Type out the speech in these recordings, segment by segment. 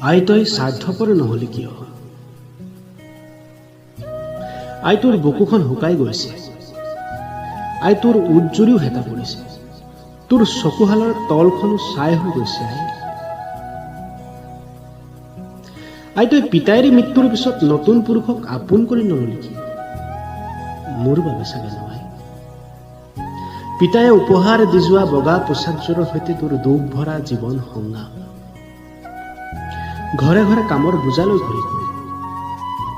আই তই স্বাৰ্থপৰ নহলি কিয়? আই তোৰ বুকুখন শুকাই গৈছে, আই তোৰ উজ্জুৰিও হেতা পৰিছে, তোৰ চকুহালৰ তলখনো ছাই হৈ গৈছে। আই তই পিতাইৰ মৃত্যুৰ পিছত নতুন পুৰুষক আপোন কৰি নললি কি? মোৰ বাবে চাগে নহয়। পিতায়ে উপহাৰ দি যোৱা বগা পোচাকযোৰৰ সৈতে তোৰ দুখ ভৰা জীৱন সংগ্ৰাম, ঘৰে ঘৰে কামৰ বোজালৈ ঘূৰি ঘূৰি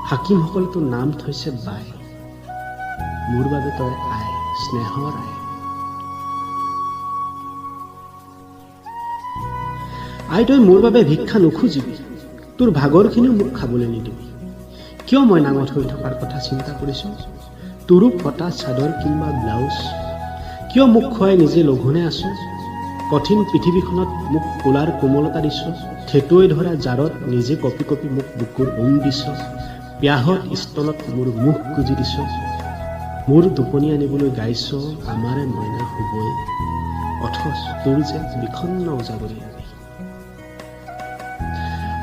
হাকিমসকলে তোৰ নাম থৈছে বাই। মোৰ বাবে তই আই, স্নেহৰ আই। আই তই মোৰ বাবে ভিক্ষা নুখুজিবি, তোৰ ভাগৰখিনিও মোক খাবলৈ নিদিবি। কিয় মই নাঙঠ হৈ থকাৰ কথা চিন্তা কৰিছো? তোৰো ফটা চাদৰ কিম্বা ব্লাউজ কিয় মোক খুৱাই নিজে লঘোণে আছো? কঠিন পৃথিৱীখনত মোক কোলাৰ কোমলতা দিছ, ঠেটুৱৈ ধৰা জাৰত নিজে কপি কপি মোক বুকুৰ উম দিছ, পিয়াহত স্তনত মোৰ মুখ গুজি দিছ, মোৰ টোপনি আনিবলৈ গাইছ আমাৰে মইনা শুবই, অথচ তোৰ যে বিখন্ন উজাগৰি।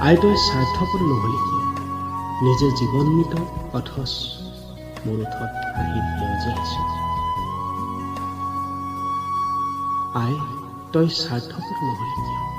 আই তই স্বাৰ্থপৰ নহলি কিয়? নিজে জীৱন মৃত, অথচ মোৰ ওঠত হাঁহি সেউজীয়াইছ। আই তই স্বাৰ্থপৰ নহলি কিয়?